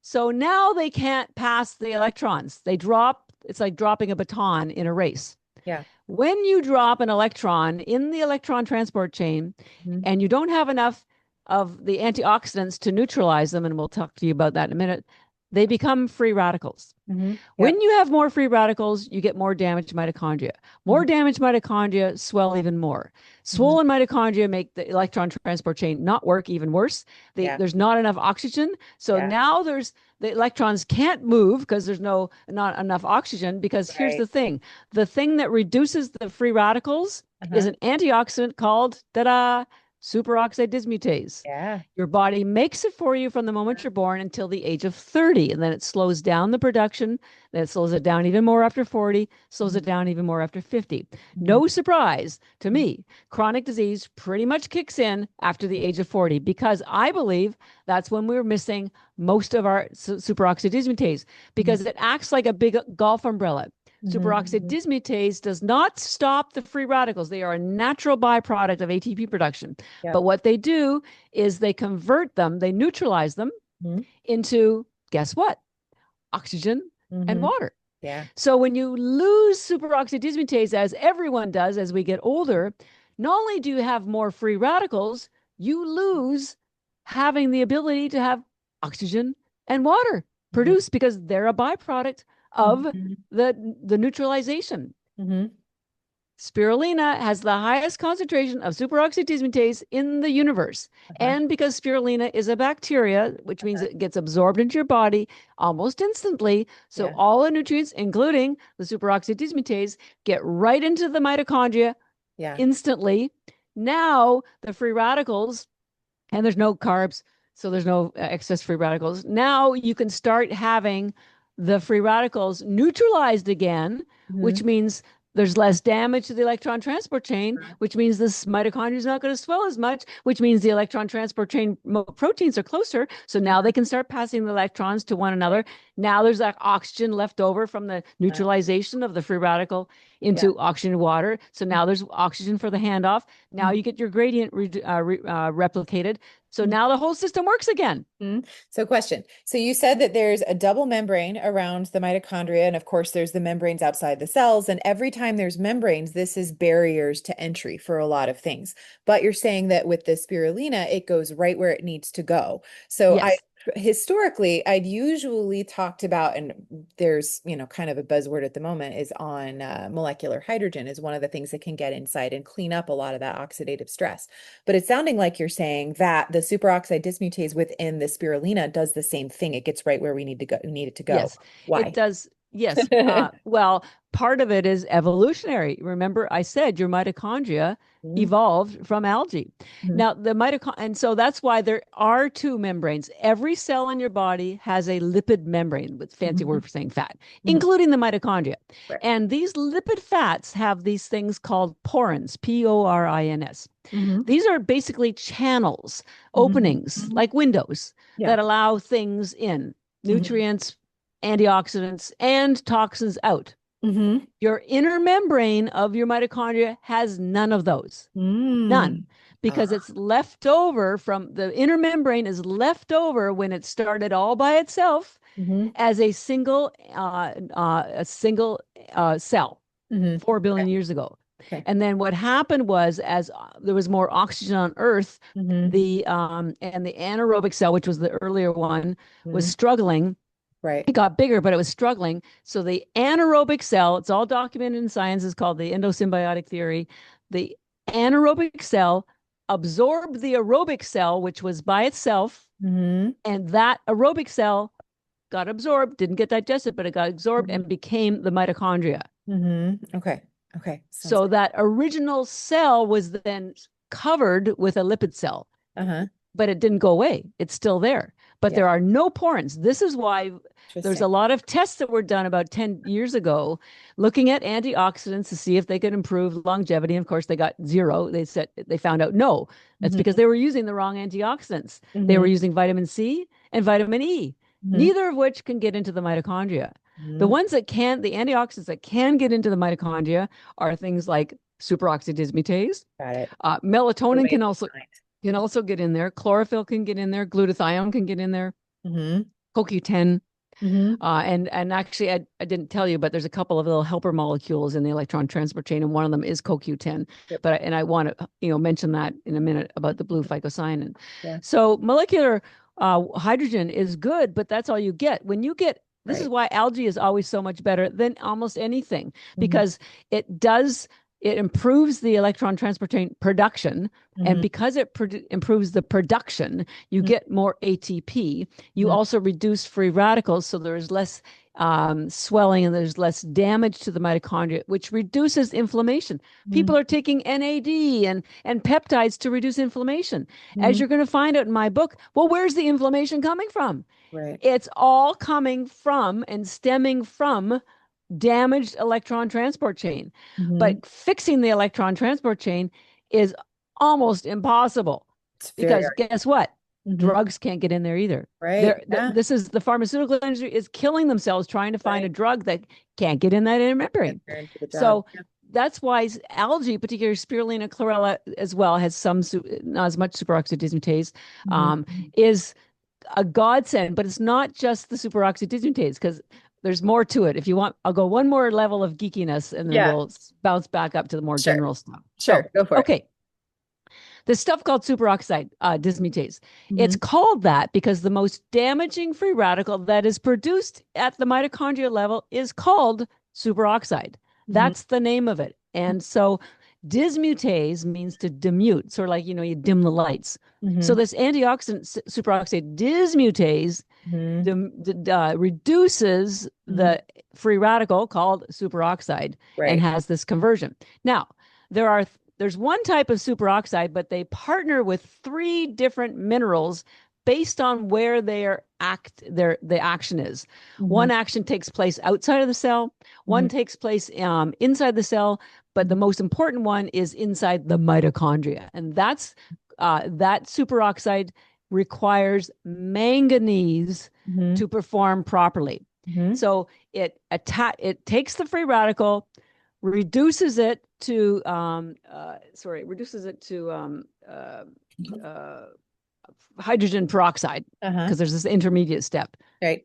So now they can't pass the electrons. They drop. It's like dropping a baton in a race. Yeah. When you drop an electron in the electron transport chain Mm-hmm. and you don't have enough of the antioxidants to neutralize them, and we'll talk to you about that in a minute, they become free radicals. Mm-hmm. When you have more free radicals, you get more damaged mitochondria. More damaged mitochondria swell even more. Swollen mitochondria make the electron transport chain not work even worse. There's not enough oxygen. So now the electrons can't move because there's not enough oxygen. Because here's the thing that reduces the free radicals is an antioxidant called, ta-da, superoxide dismutase. Yeah. Your body makes it for you from the moment you're born until the age of 30. And then it slows down the production. Then it slows it down even more after 40, slows it down even more after 50. No surprise to me, chronic disease pretty much kicks in after the age of 40 because I believe that's when we're missing most of our superoxide dismutase because it acts like a big golf umbrella. Superoxide dismutase does not stop the free radicals. They are a natural byproduct of ATP production. Yep. But what they do is they convert them, they neutralize them into, guess what? Oxygen and water. Yeah. So when you lose superoxide dismutase, as everyone does as we get older, not only do you have more free radicals, you lose having the ability to have oxygen and water produced because they're a byproduct of the neutralization. Spirulina has the highest concentration of superoxide dismutase in the universe. And because spirulina is a bacteria, which means it gets absorbed into your body almost instantly. So all the nutrients, including the superoxide dismutase, get right into the mitochondria instantly. Now the free radicals, and there's no carbs, so there's no excess free radicals. Now you can start having the free radicals neutralized again, which means there's less damage to the electron transport chain, which means this mitochondria is not going to swell as much, which means the electron transport chain proteins are closer. So now they can start passing the electrons to one another. Now there's that oxygen left over from the neutralization of the free radical into oxygen and water. So now there's oxygen for the handoff. Now you get your gradient replicated. So now the whole system works again. So question. So you said that there's a double membrane around the mitochondria, and of course there's the membranes outside the cells. And every time there's membranes, this is barriers to entry for a lot of things. But you're saying that with the spirulina, it goes right where it needs to go. So Yes. Historically, I'd usually talked about, and there's, kind of a buzzword at the moment is on molecular hydrogen is one of the things that can get inside and clean up a lot of that oxidative stress. But it's sounding like you're saying that the superoxide dismutase within the spirulina does the same thing. It gets right where we need it to go. Yes, Why? it does. Yes. Well, part of it is evolutionary. Remember, I said your mitochondria evolved from algae. Now, the mitochondria, and so that's why there are two membranes. Every cell in your body has a lipid membrane, with fancy word for saying fat, including the mitochondria. Right. And these lipid fats have these things called porins, porins. These are basically channels, openings, like windows that allow things in, nutrients, antioxidants, and toxins out. Your inner membrane of your mitochondria has none of those. None. Because it's left over from the inner membrane is left over when it started all by itself as a single cell 4 billion years ago. And then what happened was, as there was more oxygen on Earth, the anaerobic cell, which was the earlier one, was struggling. Right. It got bigger, but it was struggling. So the anaerobic cell, it's all documented in science, is called the endosymbiotic theory. The anaerobic cell absorbed the aerobic cell, which was by itself, and that aerobic cell got absorbed, didn't get digested, but it got absorbed and became the mitochondria. Okay. Okay. Sounds So good. that original cell was then covered with a lipid cell, Uh-huh. but it didn't go away. It's still there. But Yeah. there are no porins. This is why there's Interesting. a lot of tests that were done about 10 years ago looking at antioxidants to see if they could improve longevity. And of course, they got zero. They found out no. That's because Mm-hmm. they were using the wrong antioxidants. They Mm-hmm. were using vitamin C and vitamin E, Mm-hmm. neither of which can get into the mitochondria. The Mm-hmm. ones that can, the antioxidants that can get into the mitochondria are things like superoxide dismutase. Got it. The Melatonin way to find. can also get in there. Chlorophyll can get in there. Glutathione can get in there. Mm-hmm. CoQ10. Mm-hmm. And actually, I didn't tell you, but there's a couple of little helper molecules in the electron transport chain, and one of them is CoQ10. Yep. And I want to mention that in a minute about the blue phycocyanin. Yeah. So molecular hydrogen is good, but that's all you get. When you get This is Right. why algae is always so much better than almost anything, Mm-hmm. because it improves the electron transport chain production. And Mm-hmm. because it improves the production, you get more ATP. You Mm-hmm. also reduce free radicals, so there's less swelling and there's less damage to the mitochondria, which reduces inflammation. People are taking NAD and peptides to reduce inflammation. As Mm-hmm. you're going to find out in my book, well, where's the inflammation coming from? Right. It's all coming from and stemming from damaged electron transport chain. Mm-hmm. But fixing the electron transport chain is almost impossible, It's very because guess what? mm-hmm. Drugs can't get in there either. Right. Yeah. This is the pharmaceutical industry is killing themselves trying to find a drug that can't get in that inner membrane. To the job. So yeah. that's why algae, particularly spirulina chlorella as well, has some not as much superoxide dismutase, is a godsend. But it's not just the superoxide dismutase, because there's more to it. If you want, I'll go one more level of geekiness and then we'll bounce back up to the more general stuff. Sure. Go for it. Okay. The stuff called superoxide dismutase. It's called that because the most damaging free radical that is produced at the mitochondrial level is called superoxide. That's the name of it. And so dismutase means to dimute, sort of like, you dim the lights. So this antioxidant superoxide dismutase reduces the free radical called superoxide and has this conversion. Now, there's one type of superoxide, but they partner with 3 different minerals based on where the action is. One action takes place outside of the cell, one takes place inside the cell, but the most important one is inside the mitochondria. And that superoxide requires manganese to perform properly. So it takes the free radical, reduces it to hydrogen peroxide, because there's this intermediate step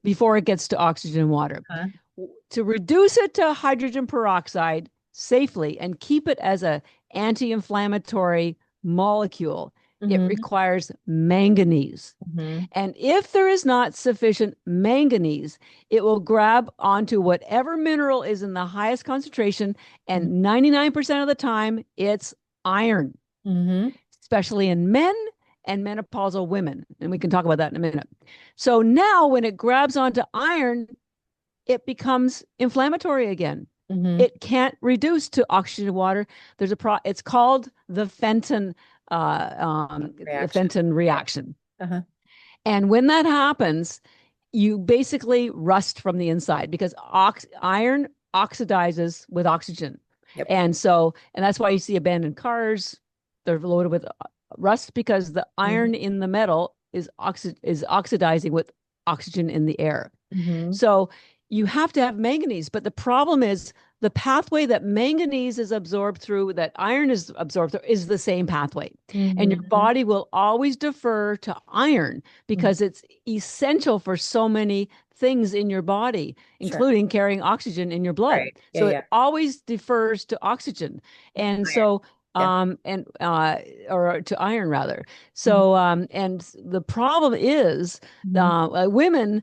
before it gets to oxygen and water. To reduce it to hydrogen peroxide safely and keep it as an anti-inflammatory molecule, it requires manganese. And if there is not sufficient manganese, it will grab onto whatever mineral is in the highest concentration, and 99% of the time, it's iron, especially in men and menopausal women. And we can talk about that in a minute. So now when it grabs onto iron, it becomes inflammatory again. It can't reduce to oxygen and water. It's called the Fenton reaction. And when that happens, you basically rust from the inside, because iron oxidizes with oxygen. And that's why you see abandoned cars, they're loaded with rust, because the iron in the metal is oxidizing with oxygen in the air. So you have to have manganese, but the problem is the pathway that manganese is absorbed through, that iron is absorbed through, is the same pathway. And your body will always defer to iron because it's essential for so many things in your body, including carrying oxygen in your blood. So it always defers to oxygen. And so or to iron rather. So and the problem is women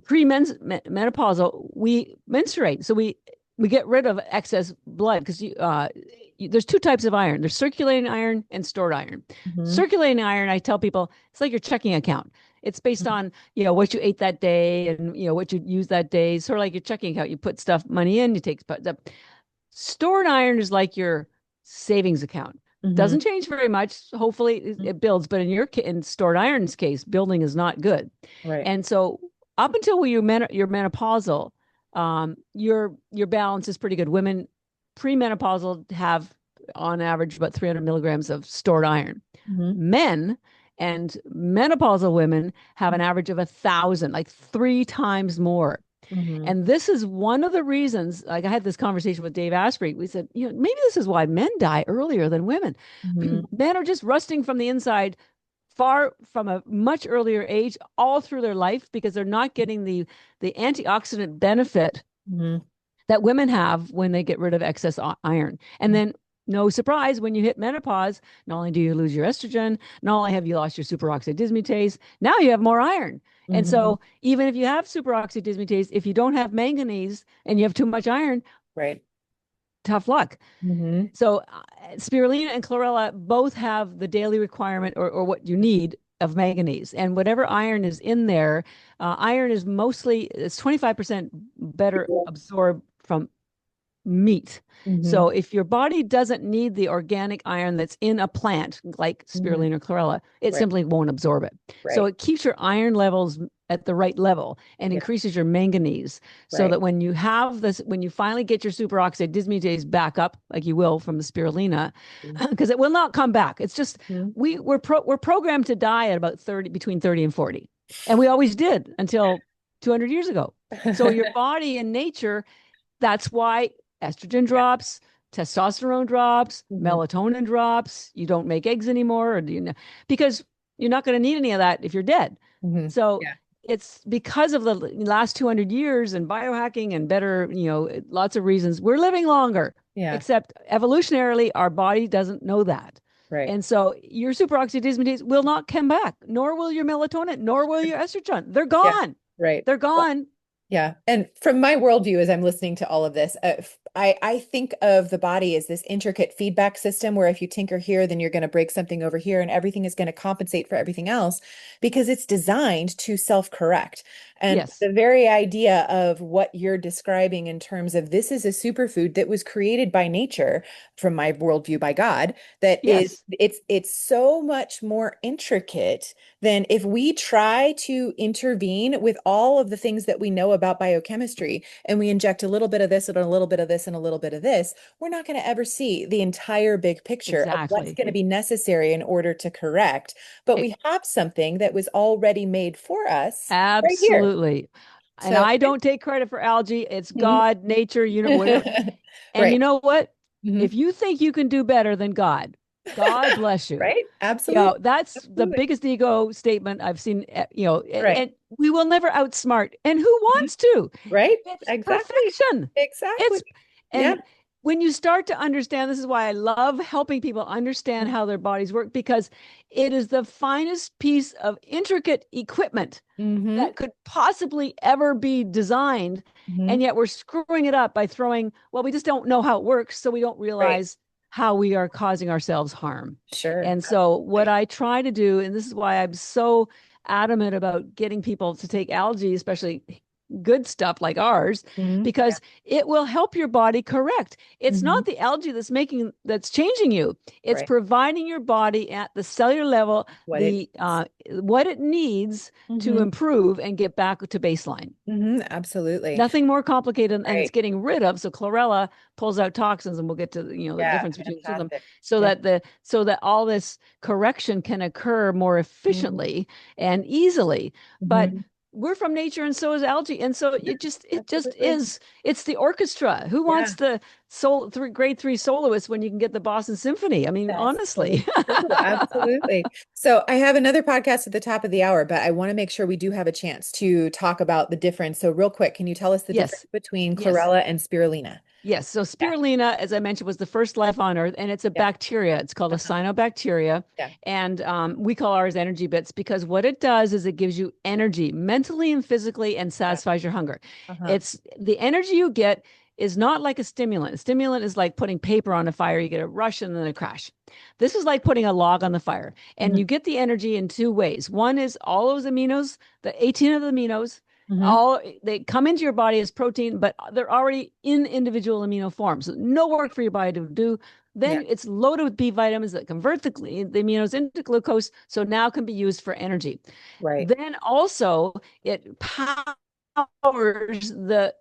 pre-menopausal, we menstruate, so we get rid of excess blood, because there's 2 types of iron. There's circulating iron and stored iron. Circulating iron, I tell people, it's like your checking account. It's based on what you ate that day and what you used that day. Sort of like your checking account. You put money in, you take. Stored iron is like your savings account. Mm-hmm. Doesn't change very much. Hopefully it builds, but in stored iron's case, building is not good. Right. And so up until you're menopausal, your balance is pretty good. Women premenopausal have on average about 300 milligrams of stored iron. Mm-hmm. Men and menopausal women have an average of 1,000, like 3 times more. Mm-hmm. And this is one of the reasons, like I had this conversation with Dave Asprey. We said, maybe this is why men die earlier than women. Mm-hmm. Men are just rusting from the inside far from a much earlier age all through their life because they're not getting the antioxidant benefit Mm-hmm. that women have when they get rid of excess iron. And then no surprise, when you hit menopause, not only do you lose your estrogen, not only have you lost your superoxide dismutase, now you have more iron. And Mm-hmm. so even if you have superoxide dismutase, if you don't have manganese and you have too much iron, Right. tough luck. Mm-hmm. So spirulina and chlorella both have the daily requirement or what you need of manganese. And whatever iron is in there, iron is it's 25% better absorbed from meat. Mm-hmm. So if your body doesn't need the organic iron that's in a plant like Mm-hmm. spirulina or chlorella, it Right. simply won't absorb it. So Right. it keeps your iron levels at the right level and Yeah. increases your manganese so Right. that when you have this, when you finally get your superoxide dismutase back up, like you will from the spirulina, because it will not come back. It's just Mm-hmm. we're programmed to die at about 30, between 30 and 40. And we always did until 200 years ago. So your body in nature, that's why estrogen drops, testosterone drops, Mm-hmm. melatonin drops. You don't make eggs anymore, because you're not going to need any of that if you're dead. Mm-hmm. So Yeah. it's because of the last 200 years and biohacking and better, lots of reasons we're living longer. Yeah. Except evolutionarily, our body doesn't know that. Right. And so your superoxide dismutase will not come back, nor will your melatonin, nor will your estrogen. They're Yeah. gone. Right. They're gone. Yeah. And from my worldview, as I'm listening to all of this, I think of the body as this intricate feedback system where if you tinker here, then you're going to break something over here and everything is going to compensate for everything else because it's designed to self-correct. And Yes. the very idea of what you're describing in terms of this is a superfood that was created by nature, from my worldview by God, that is, Yes. it's so much more intricate than if we try to intervene with all of the things that we know about biochemistry and we inject a little bit of this and a little bit of this and a little bit of this, we're not going to ever see the entire big picture of what's Exactly. going to be necessary in order to correct. But we have something that was already made for us right here. Absolutely. And So, I don't take credit for algae. It's God, nature, whatever. And you right. know what? Mhm. If you think you can do better than God, God bless you. Right. Absolutely. That's the Absolutely. biggest ego statement I've seen, Right. and we will never outsmart. And who Mhm. wants to? Right. It's Exactly. perfection. Exactly. It's, Yeah. and when you start to understand, this is why I love helping people understand how their bodies work, because it is the finest piece of intricate equipment Mm-hmm. that could possibly ever be designed. Mm-hmm. And yet we're screwing it up by we just don't know how it works. So we don't Right. realize how we are causing ourselves harm. Sure. And so what Absolutely. I try to do, and this is why I'm so adamant about getting people to take algae, especially good stuff like ours, Mhm. because it will help your body correct. It's Mhm. not the algae that's changing you. It's Right. providing your body at the cellular level What it what it needs to Mhm. improve and get back to baseline. Mhm. Absolutely. Nothing more complicated, and it's Right. getting rid of. So chlorella pulls out toxins, and we'll get to the Yeah. difference between the two of them, Fantastic. so Yeah. that all this correction can occur more Mhm. efficiently and easily. But Mhm. we're from nature, and so is algae, and so it just Absolutely. is. It's the orchestra. Who Yeah. wants the grade three soloist when you can get the Boston Symphony? I mean, That's so honestly. true. Absolutely. So I have another podcast at the top of the hour, but I want to make sure we do have a chance to talk about the difference. So real quick, can you tell us the difference Yes. between Yes. chlorella and spirulina? Yes. So Yeah. spirulina, as I mentioned, was the first life on Earth, and it's a Yeah. bacteria. It's called a Uh-huh. cyanobacteria. Yeah. And we call ours energy bits because what it does is it gives you energy mentally and physically and Yeah. satisfies your hunger. Uh-huh. It's the energy you get is not like a stimulant. A stimulant is like putting paper on a fire. You get a rush and then a crash. This is like putting a log on the fire. And Mhm. you get the energy in two ways. One is all those aminos, the 18 of the aminos Mm-hmm. They come into your body as protein, but they're already in individual amino forms. So no work for your body to do. Yeah. Then it's loaded with B vitamins that convert the aminos into glucose, so now can be used for energy. Right. Then also it powers the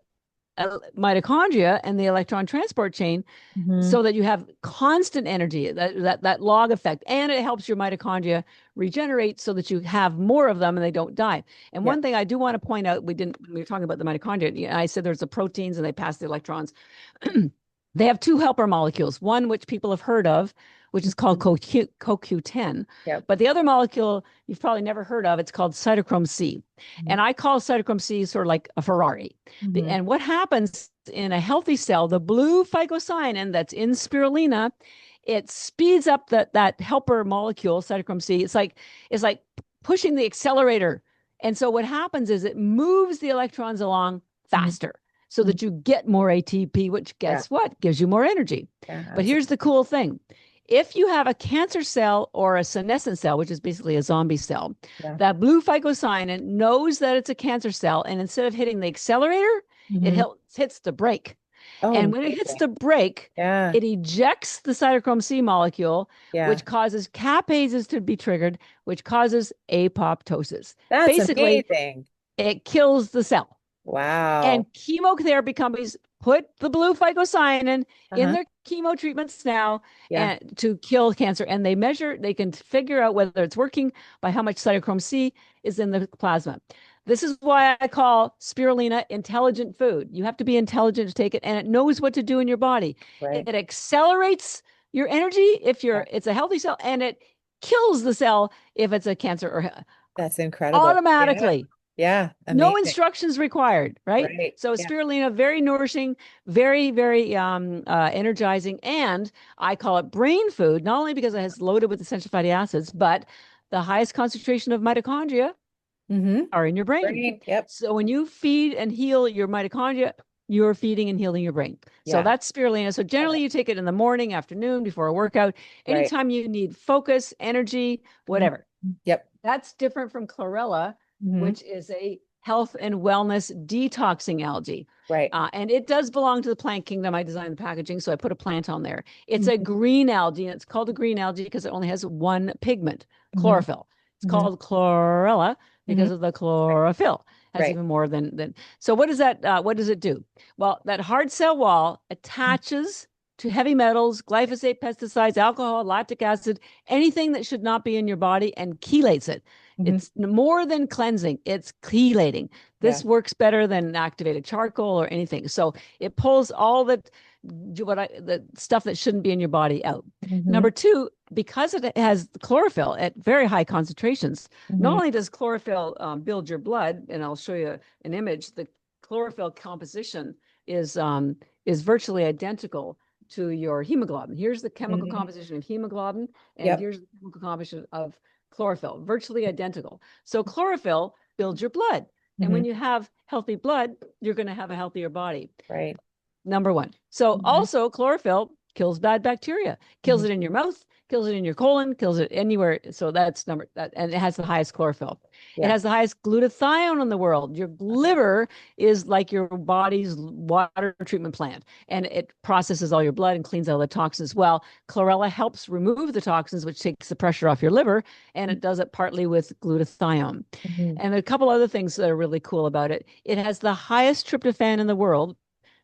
mitochondria and the electron transport chain, Mm-hmm. so that you have constant energy, that log effect, and it helps your mitochondria regenerate so that you have more of them and they don't die. And Yeah. one thing I do want to point out, we were talking about the mitochondria. I said there's the proteins and they pass the electrons. They have two helper molecules, one which people have heard of, which is called CoQ10. Yep. But the other molecule you've probably never heard of, it's called cytochrome C. Mm-hmm. And I call cytochrome C sort of like a Ferrari. Mm-hmm. And what happens in a healthy cell, the blue phycocyanin that's in spirulina, it speeds up that helper molecule, cytochrome C. It's like pushing the accelerator. And so what happens is it moves the electrons along faster, so that you get more ATP, which guess what? Gives you more energy. Yeah, but here's the cool thing. If you have a cancer cell or a senescent cell, which is basically a zombie cell, that blue phycocyanin knows that it's a cancer cell. And instead of hitting the accelerator, it hits the brake. And when it hits the brake, it ejects the cytochrome C molecule, which causes capases to be triggered, which causes apoptosis. That's basically amazing. It kills the cell. Wow. And chemotherapy companies put the blue phycocyanin in their chemo treatments now and to kill cancer. And they can figure out whether it's working by how much cytochrome C is in the plasma. This is why I call spirulina intelligent food. You have to be intelligent to take it, and it knows what to do in your body. It accelerates your energy if it's a healthy cell, and it kills the cell if it's a cancer or that's incredible. Automatically. Yeah. No instructions required, right? So spirulina, very nourishing, very, very energizing. And I call it brain food, not only because it has loaded with essential fatty acids, but the highest concentration of mitochondria are in your brain. Yep. So when you feed and heal your mitochondria, you're feeding and healing your brain. So that's spirulina. So generally you take it in the morning, afternoon, before a workout, anytime you need focus, energy, whatever. Yep. That's different from chlorella, which is a health and wellness detoxing algae. Right. And it does belong to the plant kingdom. I designed the packaging, so I put a plant on there. It's a green algae, and it's called a green algae because it only has one pigment, chlorophyll. It's called chlorella because of the chlorophyll. Has even more than. So what does it do? Well, that hard cell wall attaches to heavy metals, glyphosate, pesticides, alcohol, lactic acid, anything that should not be in your body, and chelates it. It's more than cleansing, it's chelating. This works better than activated charcoal or anything. So it pulls all the stuff that shouldn't be in your body out. Number two, because it has chlorophyll at very high concentrations, not only does chlorophyll build your blood, and I'll show you an image, the chlorophyll composition is virtually identical to your hemoglobin. Here's the chemical composition of hemoglobin, and here's the chemical composition of chlorophyll, virtually identical. So chlorophyll builds your blood. And when you have healthy blood, you're going to have a healthier body. Right. Number one. So also chlorophyll kills bad bacteria, kills it in your mouth, kills it in your colon, kills it anywhere. So that's and it has the highest chlorophyll. It has the highest glutathione in the world. Your liver is like your body's water treatment plant, and it processes all your blood and cleans out the toxins. Well, chlorella helps remove the toxins, which takes the pressure off your liver, and it does it partly with glutathione. And a couple other things that are really cool about it. It has the highest tryptophan in the world.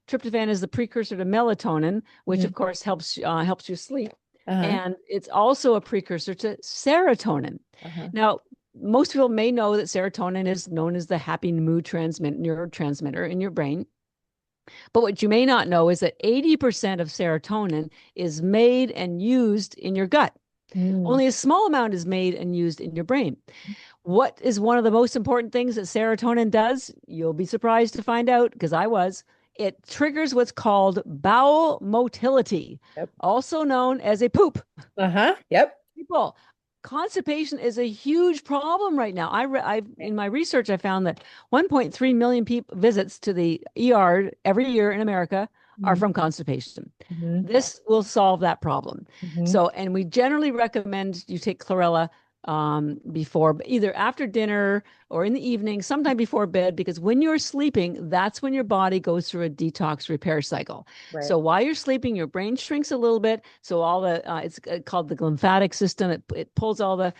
Tryptophan is the precursor to melatonin, which of course helps you sleep. And it's also a precursor to serotonin. Now, most people may know that serotonin is known as the happy mood neurotransmitter in your brain. But what you may not know is that 80% of serotonin is made and used in your gut. Only a small amount is made and used in your brain. What is one of the most important things that serotonin does? You'll be surprised to find out, because I was. It triggers what's called bowel motility, also known as a poop. Yep. People, constipation is a huge problem right now. In my research, I found that 1.3 million visits to the ER every year in America are from constipation. This will solve that problem. So, and we generally recommend you take chlorella before, either after dinner or in the evening, sometime before bed, because when you're sleeping, that's when your body goes through a detox repair cycle. Right. So while you're sleeping, your brain shrinks a little bit. So all the it's called the lymphatic system. It pulls all the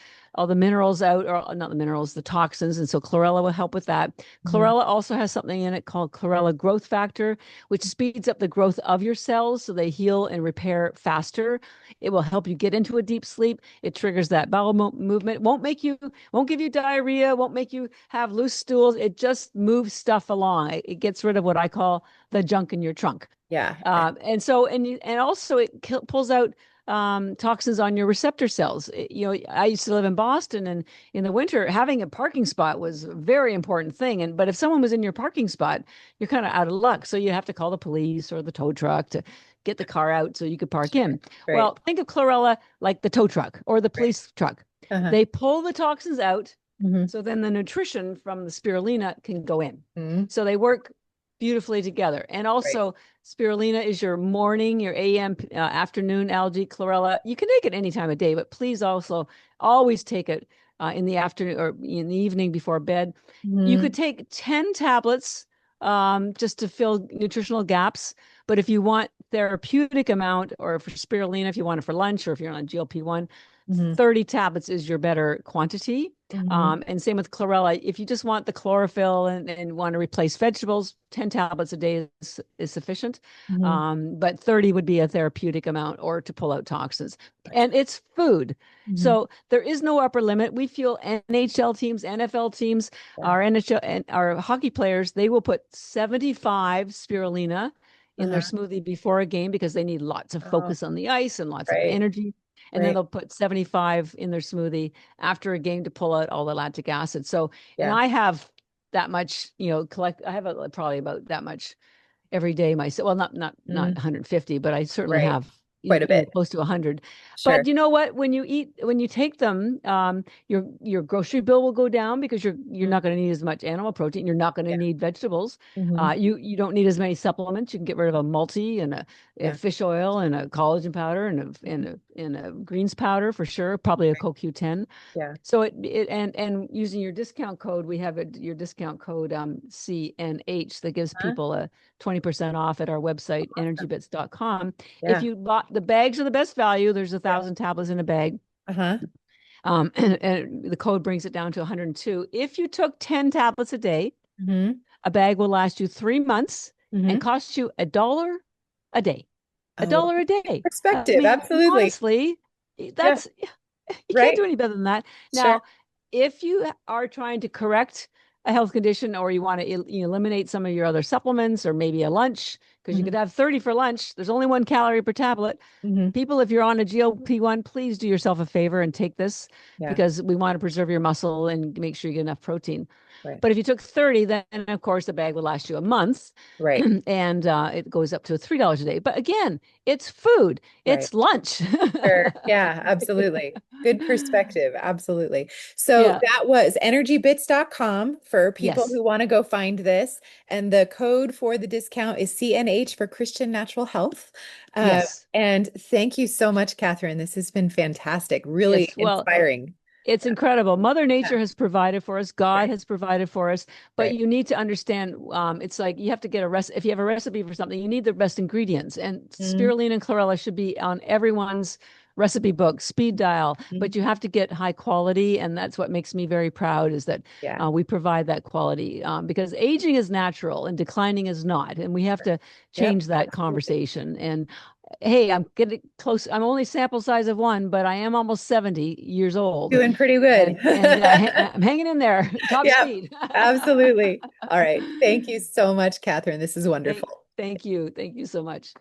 minerals out, or not the minerals, the toxins. And so chlorella will help with that. Chlorella also has something in it called chlorella growth factor, which speeds up the growth of your cells so they heal and repair faster. It will help you get into a deep sleep. It triggers that bowel movement. Won't give you diarrhea, won't make you have loose stools. It just moves stuff along. It gets rid of what I call the junk in your trunk. Yeah. And also it pulls out toxins on your receptor cells. I used to live in Boston, and in the winter, having a parking spot was a very important thing. But if someone was in your parking spot, you're kind of out of luck. So you have to call the police or the tow truck to get the car out so you could park in. Right. Well, think of chlorella like the tow truck or the police truck. They pull the toxins out. So then the nutrition from the spirulina can go in. So they work beautifully together. And also spirulina is your morning, your AM, afternoon algae, chlorella. You can take it any time of day, but please also always take it in the afternoon or in the evening before bed. You could take 10 tablets just to fill nutritional gaps. But if you want therapeutic amount, or for spirulina, if you want it for lunch, or if you're on GLP-1, 30 tablets is your better quantity. And same with chlorella. If you just want the chlorophyll and want to replace vegetables, 10 tablets a day is sufficient. But 30 would be a therapeutic amount, or to pull out toxins. And it's food. So there is no upper limit. We feel NHL teams, NFL teams, our NHL and our hockey players, they will put 75 spirulina in their smoothie before a game, because they need lots of focus on the ice and lots of energy. And then they'll put 75 in their smoothie after a game to pull out all the lactic acid. So, and I have that much, I have probably about that much every day myself. Well, not 150, but I certainly have quite a bit, close to 100. But you know what? When you take them, your grocery bill will go down, because you're not going to need as much animal protein. You're not going to need vegetables. You don't need as many supplements. You can get rid of a multi and a fish oil and a collagen powder and a greens powder for sure. Probably a CoQ10. Yeah. So and using your discount code, we have your discount code CNH that gives people a 20% off at our website, ENERGYbits.com. If you bought, the bags are the best value. There's 1,000 tablets in a bag. And the code brings it down to 102. If you took 10 tablets a day, a bag will last you 3 months and cost you $1 a day. $1 a day. Perspective, absolutely. Honestly, that's you can't do any better than that. Now, if you are trying to correct a health condition, or you want to eliminate some of your other supplements, or maybe a lunch, because you could have 30 for lunch. There's only 1 calorie per tablet. People, if you're on a GLP-1, please do yourself a favor and take this, because we want to preserve your muscle and make sure you get enough protein. But if you took 30, then of course the bag would last you a month. And it goes up to $3 a day. But again, it's food. It's lunch. Yeah, absolutely. Good perspective. Absolutely. So that was ENERGYbits.com for people who want to go find this. And the code for the discount is CNH for Christian Natural Health. And thank you so much, Catherine. This has been fantastic. Really inspiring. It's incredible. Mother Nature has provided for us. God has provided for us. But you need to understand, it's like you have to get a recipe. If you have a recipe for something, you need the best ingredients. And spirulina and chlorella should be on everyone's recipe book, speed dial. But you have to get high quality. And that's what makes me very proud, is that we provide that quality. Because aging is natural and declining is not. And we have to change that conversation. And hey, I'm getting close. I'm only sample size of 1, but I am almost 70 years old. Doing pretty good. And I'm hanging in there. Top speed. Absolutely. All right. Thank you so much, Catherine. This is wonderful. Thank you. Thank you so much.